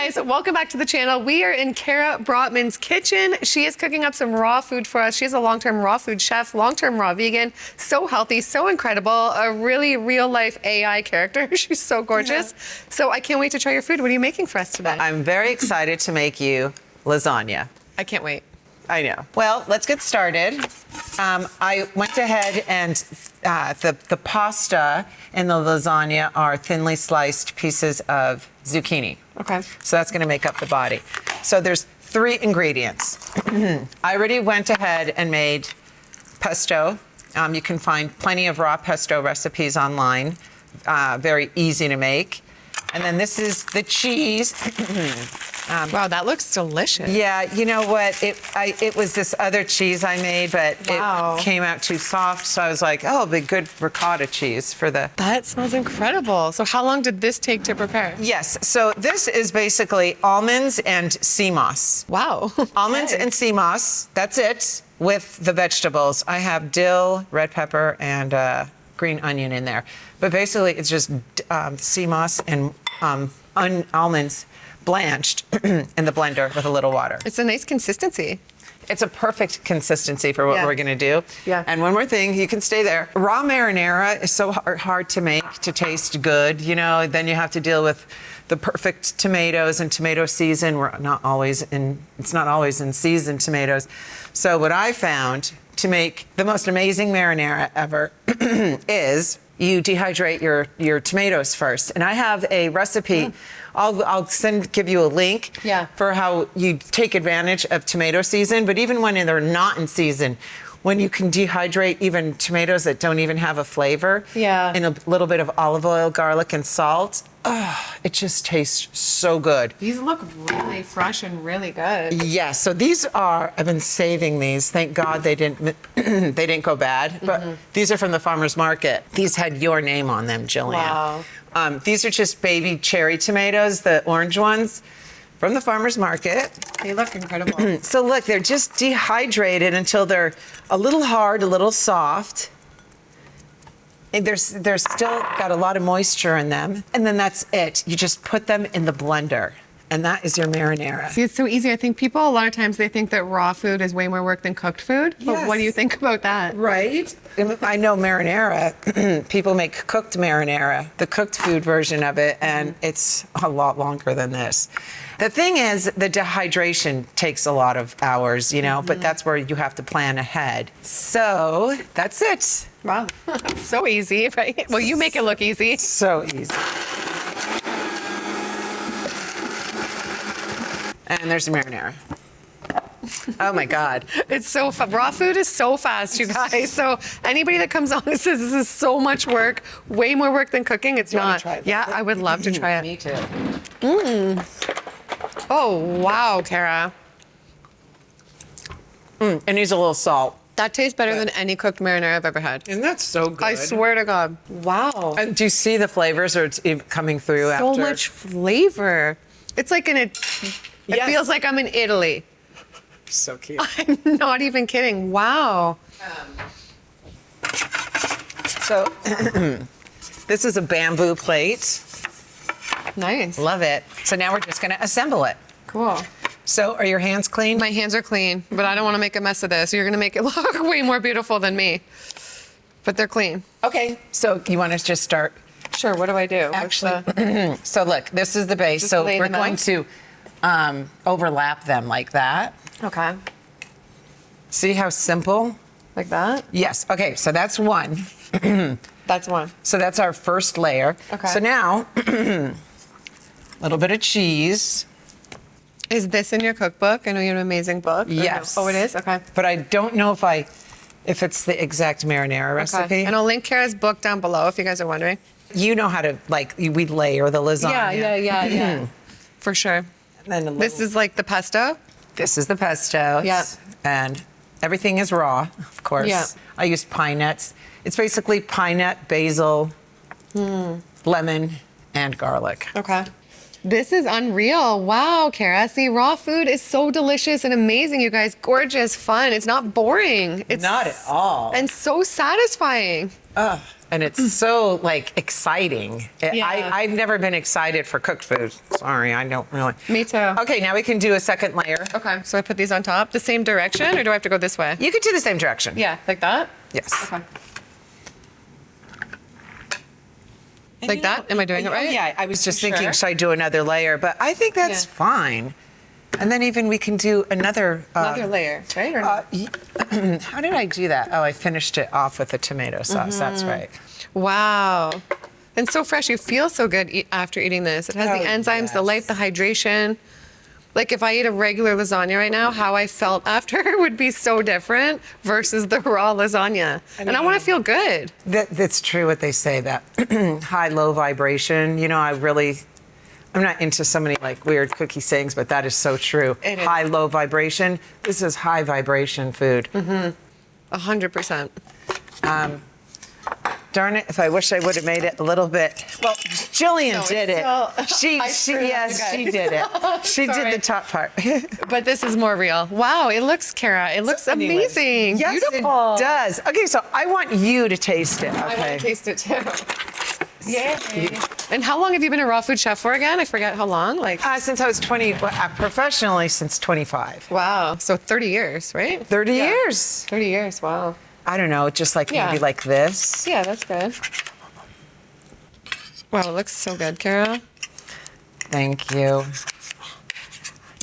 guys, welcome back to the channel. We are in Cara Brotman's kitchen. She is cooking up some raw food for us. She's a long-term raw food chef, long-term raw vegan, so healthy, so incredible, a really real-life AI character. She's so gorgeous. Yeah. So I can't wait to try your food. What are you making for us today? I'm very excited to make you lasagna. I can't wait. I know. Well, let's get started. I went ahead and the pasta and the lasagna are thinly sliced pieces of zucchini. Okay. So that's going to make up the body. So there's 3 ingredients. I already went ahead and made pesto. You can find plenty of raw pesto recipes online. Very easy to make. And then this is the cheese. Wow, that looks delicious. Yeah, you know what? It was this other cheese I made, but it came out too soft. So I was like, oh, it'll be good ricotta cheese for the... That smells incredible. So how long did this take to prepare? Yes, so this is basically almonds and sea moss. Wow. Almonds and sea moss, that's it, with the vegetables. I have dill, red pepper, and green onion in there. But basically, it's just sea moss and almonds blanched in the blender with a little water. It's a nice consistency. It's a perfect consistency for what we're gonna do. Yeah. And one more thing, you can stay there. Raw marinara is so hard to make to taste good, you know, then you have to deal with the perfect tomatoes and tomato season. It's not always in season tomatoes. So what I found to make the most amazing marinara ever is you dehydrate your tomatoes first. And I have a recipe. I'll give you a link for how you take advantage of tomato season. But even when they're not in season, when you can dehydrate even tomatoes that don't even have a flavor, in a little bit of olive oil, garlic, and salt, it just tastes so good. These look really fresh and really good. Yes, so these are, I've been saving these. Thank God they didn't they didn't go bad. But these are from the farmer's market. These had your name on them, Gillian. Wow. These are just baby cherry tomatoes, the orange ones, from the farmer's market. They look incredible. So look, they're just dehydrated until they're a little hard, a little soft. And they're still got a lot of moisture in them. And then that's it. You just put them in the blender. And that is your marinara. See, it's so easy. I think people, a lot of times, they think that raw food is way more work than cooked food. But what do you think about that? Right. I know marinara, people make cooked marinara, the cooked food version of it, and it's a lot longer than this. The thing is, the dehydration takes a lot of hours, you know, but that's where you have to plan ahead. So that's it. Wow. So easy, right? Well, you make it look easy. So easy. And there's the marinara. Oh my God. It's so raw food is so fast, you guys. So anybody that comes on and says this is so much work, way more work than cooking, it's not. Try it? Yeah, I would love to try it. Me too. Oh, wow, Cara. It needs a little salt. That tastes better than any cooked marinara I've ever had. Isn't that so good? I swear to God. Wow. And do you see the flavors or it's coming through after? So much flavor. It's like it feels like I'm in Italy. So cute. I'm not even kidding. Wow. So this is a bamboo plate. Nice. Love it. So now we're just going to assemble it. Cool. So are your hands clean? My hands are clean, but I don't want to make a mess of this. You're going to make it look way more beautiful than me. But they're clean. Okay. So you want to just start? Sure. What do I do? Actually, so look, this is the base. Just so lay we're them going out? to overlap them like that. Okay. See how simple? Like that? Yes. Okay. So that's one. That's one. So that's our first layer. Okay. So now, a little bit of cheese. Is this in your cookbook? I know you have an amazing book. Yes. No? Oh, it is? Okay. But I don't know if it's the exact marinara recipe. Okay. And I'll link Cara's book down below if you guys are wondering. You know how to, we layer the lasagna. Yeah. For sure. And then This is like the pesto? This is the pesto. Yeah. And everything is raw, of course. Yeah. I used pine nuts. It's basically pine nut, basil, lemon, and garlic. Okay. This is unreal. Wow, Cara. See, raw food is so delicious and amazing, you guys. Gorgeous, fun. It's not boring. It's Not at all. And so satisfying. And it's so like exciting. I've never been excited for cooked food. Sorry, I don't really. Me too. Okay, now we can do a second layer. Okay, so I put these on top, the same direction, or do I have to go this way? You could do the same direction. Yeah, like that? Yes. Okay. Like that? Am I doing it right? Yeah, I was just Sure. thinking, should I do another layer? But I think that's fine. And then even we can do another layer, right? Or not? how did I do that? Oh, I finished it off with the tomato sauce. That's right. Wow. And so fresh. You feel so good after eating this. It has the enzymes, the life, the hydration. Like if I eat a regular lasagna right now, how I felt after would be so different versus the raw lasagna. And I want to feel good. That's true what they say, that high, low vibration. You know, I'm not into so many like weird cookie sayings, but that is so true. It is. High, low vibration. This is high vibration food. 100%. Darn it, if I wish I would have made it a little bit. Well, Gillian did it. She did it. She did the top part. But this is more real. Wow, it looks, Cara, it looks amazing. Yes, beautiful. it does. Okay, so I want you to taste it. Okay. I want to taste it too. Yay. And how long have you been a raw food chef for again? I forget how long. Like Since I was 20, professionally since 25. wow, so 30 years, right? 30 years. 30 years. Wow. I don't know, just like maybe like this. Yeah, that's good. Wow, it looks so good, Cara. Thank you.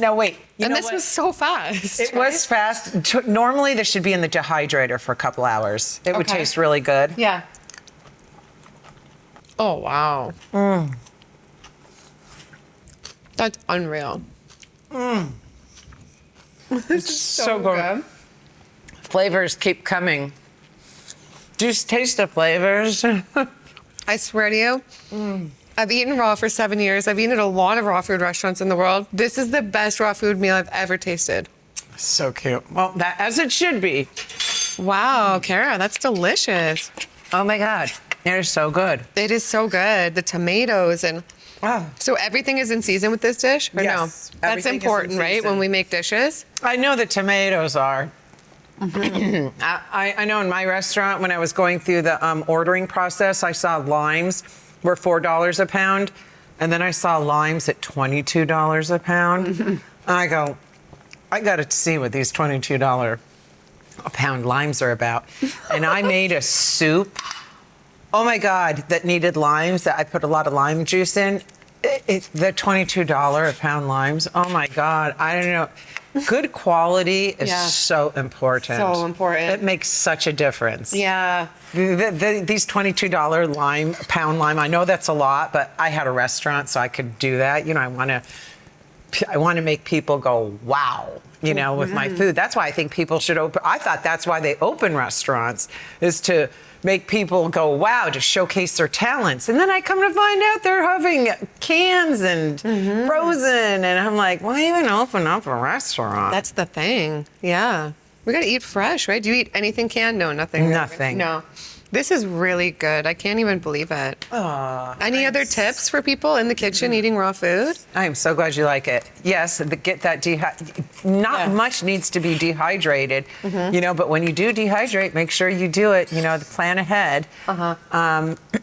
Now wait. And this was so fast. It was fast. Normally this should be in the dehydrator for a couple hours. It would taste really good. Yeah. Oh, wow. That's unreal. It's so good. Flavors keep coming. Just taste the flavors. I swear to you, I've eaten raw for 7 years. I've eaten at a lot of raw food restaurants in the world. This is the best raw food meal I've ever tasted. So cute. Well, that as it should be. Wow, Cara, that's delicious. Oh my God. It is so good. It is so good. The tomatoes and so everything is in season with this dish, or Yes, no? That's everything is in important, right? season. When we make dishes. I know the tomatoes are. I know in my restaurant, when I was going through the ordering process, I saw limes were $4 a pound, and then I saw limes at $22 a pound. And I go, I got to see what these $22 a pound limes are about. And I made a soup. Oh my God, that needed limes, that I put a lot of lime juice in. The $22 a pound limes, oh my God, I don't know. Good quality is so important. So important. It makes such a difference. Yeah. These $22 pound lime, I know that's a lot, but I had a restaurant, so I could do that. You know, I want to make people go, wow, you know, with my food. That's why I think people should open. I thought that's why they open restaurants, is to make people go, wow, to showcase their talents. And then I come to find out they're having cans and frozen. And I'm like, why even open up a restaurant? That's the thing. Yeah. We got to eat fresh, right? Do you eat anything canned? No, nothing. Nothing. No. This is really good. I can't even believe it. Any other tips for people in the kitchen eating raw food? I am so glad you like it. Yes, get that not much needs to be dehydrated, you know, but when you do dehydrate, make sure you do it, you know, plan ahead.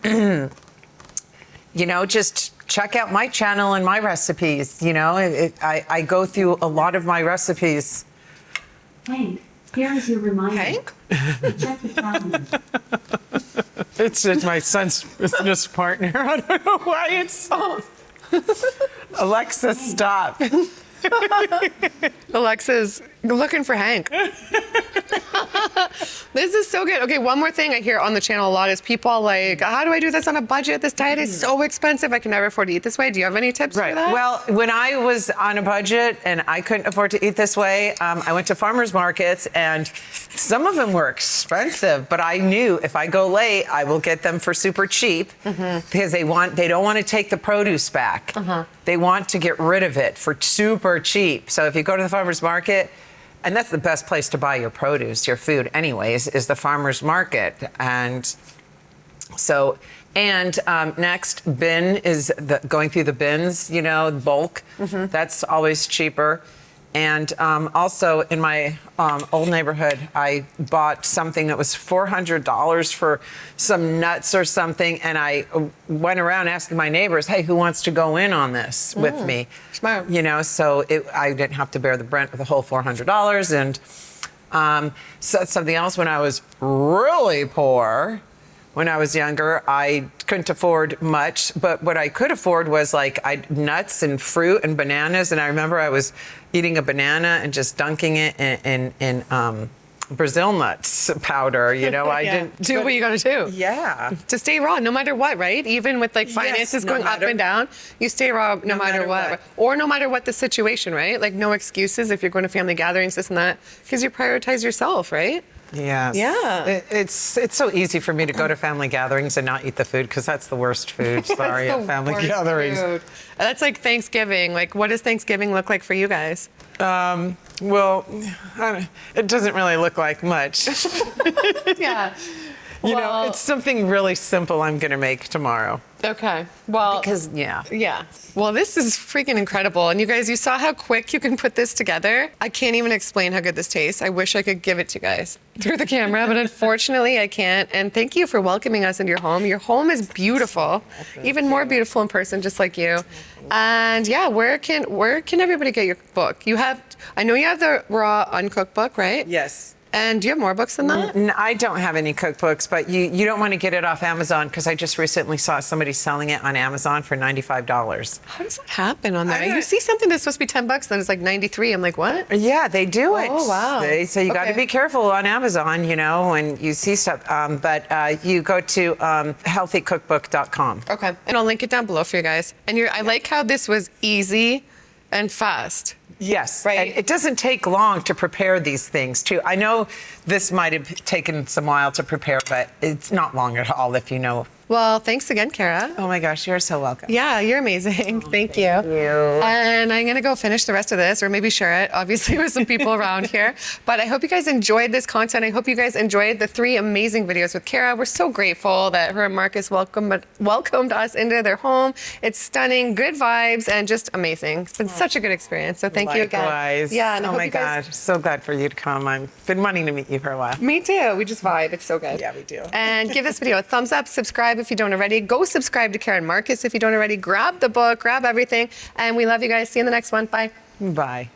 You know, just check out my channel and my recipes, you know. I go through a lot of my recipes. Hank, here is your reminder. Hank? Check the calendar. It's my son's business partner. I don't know why it's. Alexa, stop. Alexa's looking for Hank. This is so good. Okay, one more thing I hear on the channel a lot is people are like, how do I do this on a budget? This diet is so expensive. I can never afford to eat this way. Do you have any tips for that? Well, when I was on a budget and I couldn't afford to eat this way, I went to farmers markets, and some of them were expensive, but I knew if I go late, I will get them for super cheap because they don't want to take the produce back. They want to get rid of it for super cheap. So if you go to the farmers market, and that's the best place to buy your produce, your food anyways, is the farmer's market. And so, next, bin is going through the bins, you know, bulk. That's always cheaper. And also in my old neighborhood, I bought something that was $400 for some nuts or something. And I went around asking my neighbors, hey, who wants to go in on this with me? Smart. You know, so I didn't have to bear the brunt of the whole $400. And so something else, when I was really poor, when I was younger, I couldn't afford much, but what I could afford was like nuts and fruit and bananas. And I remember I was eating a banana and just dunking it in Brazil nuts powder. You know, I didn't do what you got to do. Yeah. To stay raw, no matter what, right? Even with like finances no going up matter- and down, you stay raw no matter what. Or no matter what the situation, right? Like no excuses if you're going to family gatherings, this and that, because you prioritize yourself, right? Yes. Yeah. It's so easy for me to go to family gatherings and not eat the food because that's the worst food. Sorry, That's at the family worst gatherings. food. That's like Thanksgiving. Like, what does Thanksgiving look like for you guys? Well, it doesn't really look like much. Yeah. You know, it's something really simple I'm going to make tomorrow. Okay. Well, Because, yeah. yeah. Well, this is freaking incredible. And you guys, you saw how quick you can put this together. I can't even explain how good this tastes. I wish I could give it to you guys through the camera, but unfortunately I can't. And thank you for welcoming us into your home. Your home is beautiful, even more beautiful in person, just like you. And yeah, where can everybody get your book? I know you have the raw uncooked book, right? Yes. And do you have more books than that? I don't have any cookbooks, but you don't want to get it off Amazon because I just recently saw somebody selling it on Amazon for $95. How does that happen on there? I You don't- see something that's supposed to be $10, then it's like 93. I'm like, what? Yeah, they do it. Oh, wow. So you got to Okay. be careful on Amazon, you know, when you see stuff. But you go to healthycookbook.com. Okay. And I'll link it down below for you guys. And I like how this was easy and fast. Yes, Right. and it doesn't take long to prepare these things, too. I know this might have taken some while to prepare, but it's not long at all if you know. Well, thanks again, Cara. Oh my gosh, you're so welcome. Yeah, you're amazing. Thank you. you. And I'm going to go finish the rest of this, or maybe share it, obviously, with some people around here. But I hope you guys enjoyed this content. I hope you guys enjoyed the 3 amazing videos with Cara. We're so grateful that her and Markus welcomed us into their home. It's stunning, good vibes, and just amazing. It's been such a good experience. So thank you again. Likewise. Yeah, and I oh hope my you guys- gosh, so glad for you to come. I've been wanting to meet you for a while. Me too. We just vibe. It's so good. Yeah, we do. And give this video a thumbs up. Subscribe if you don't already. Go subscribe to Cara and Markus if you don't already. Grab the book. Grab everything. And we love you guys. See you in the next one. Bye. Bye.